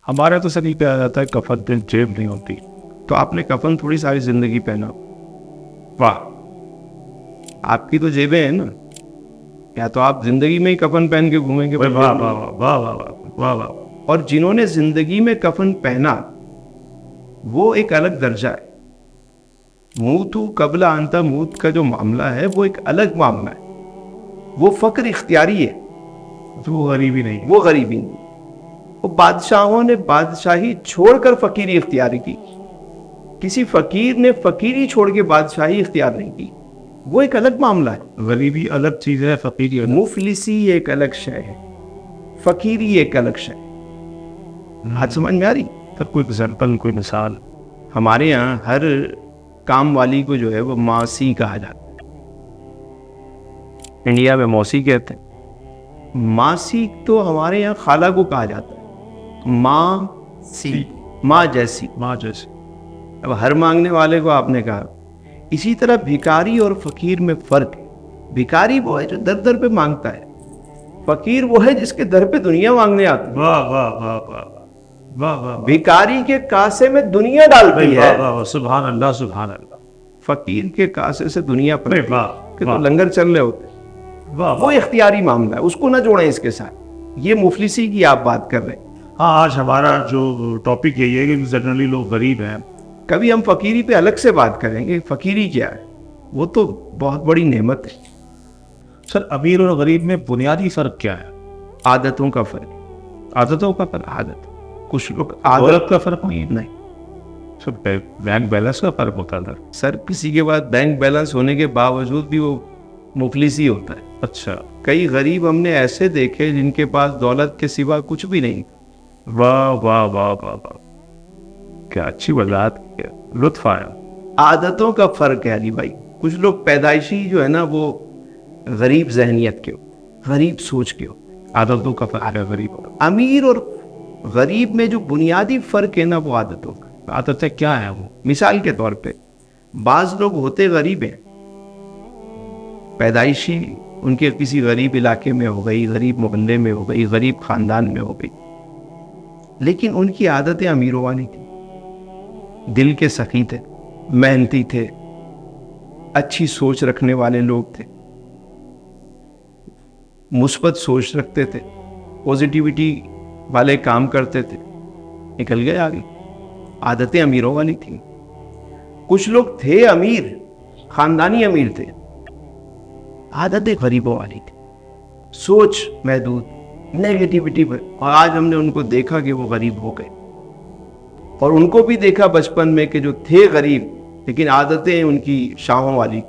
ہمارا تو سر یہ کہا جاتا ہے کفن دل جیب نہیں ہوتی. تو آپ نے کفن تھوڑی ساری زندگی پہنا. واہ آپ کی تو جیبیں ہیں نا. یا تو آپ زندگی میں ہی کفن پہن کے گھومیں گے. واہ واہ واہ واہ واہ واہ واہ. اور جنہوں نے زندگی میں کفن پہنا وہ ایک الگ درجہ ہے. موتو قبل ان تموت کا جو معاملہ ہے وہ ایک الگ معاملہ ہے. وہ فقر اختیاری ہے. وہ غریبی نہیں. وہ غریبی نہیں. وہ بادشاہوں نے بادشاہی چھوڑ کر فقیری اختیار کی. کسی فقیر نے فقیری چھوڑ کے بادشاہی اختیار نہیں کی. وہ ایک الگ معاملہ ہے. غریبی الگ چیز ہے, فقیری الگ. مفلسی ایک الگ شے ہے, فقیری ایک الگ شے. آج سمجھ میں آ رہی؟ سر کوئی ایگزامپل, کوئی مثال. ہمارے یہاں ہر کام والی کو جو ہے وہ ماسی کہا جاتا ہے. انڈیا میں موسی کہتے ہیں. ماسی تو ہمارے یہاں خالہ کو کہا جاتا ہے. ماں سی, ماں جیسی. ماں جیسی. اب ہر مانگنے والے کو آپ نے کہا. اسی طرح بھکاری اور فقیر میں فرق ہے. بھکاری وہ ہے جو در در پہ مانگتا ہے. فقیر وہ ہے جس کے در پہ دنیا مانگنے آتی ہے. واہ واہ واہ واہ واہ واہ. بھکاری کے کاسے میں دنیا ڈالتی ہے. سبحان اللہ سبحان اللہ. فقیر کے کاسے سے دنیا پر واہ تو لنگر چل رہے ہوتے. وہ اختیاری معاملہ ہے, اس کو نہ جوڑیں اس کے ساتھ. یہ مفلسی کی آپ بات کر رہے ہیں. ہاں, آج ہمارا جو ٹاپک یہی ہے کہ جنرلی لوگ غریب ہیں. کبھی ہم فقیری پہ الگ سے بات کریں گے. فقیری کیا ہے, وہ تو بہت بڑی نعمت ہے. سر امیر اور غریب میں بنیادی فرق کیا ہے؟ عادتوں کا فرق. عادتوں کا فرق. عادت کچھ لوگ عادت کا فرق نہیں ہے. نہیں سر بینک بیلنس کا فرق ہوتا ہے. سر کسی کے بعد بینک بیلنس ہونے کے باوجود بھی وہ مفلسی ہوتا ہے. اچھا. کئی غریب ہم نے ایسے دیکھے جن کے پاس دولت کے سوا کچھ بھی نہیں. واہ واہ واہ واہ واہ, کیا اچھی وضاحت, لطف آیا. عادتوں کا فرق ہے علی بھائی. کچھ لوگ پیدائشی جو ہے نا وہ غریب ذہنیت کے ہو, غریب سوچ کے ہو. عادتوں کا فرق ہے غریب اور امیر اور غریب میں جو بنیادی فرق ہے نا وہ عادتوں کا. عادتیں کیا ہیں وہ؟ مثال کے طور پہ بعض لوگ ہوتے غریب ہیں, پیدائشی ان کے کسی غریب علاقے میں ہو گئی, غریب محلے میں ہو گئی, غریب خاندان میں ہو گئی, لیکن ان کی عادتیں امیروں والی تھیں. دل کے سخی تھے, محنتی تھے, اچھی سوچ رکھنے والے لوگ تھے, مثبت سوچ رکھتے تھے, پوزیٹیوٹی والے کام کرتے تھے. نکل گئے آگے. عادتیں امیروں والی تھیں. کچھ لوگ تھے امیر, خاندانی امیر تھے, عادتیں غریبوں والی تھی, سوچ محدود, نیگیٹیوٹی پر. اور آج ہم نے ان کو دیکھا کہ وہ غریب ہو گئے, اور ان کو بھی دیکھا بچپن میں کہ جو تھے غریب لیکن عادتیں ان کی شاہوں والی.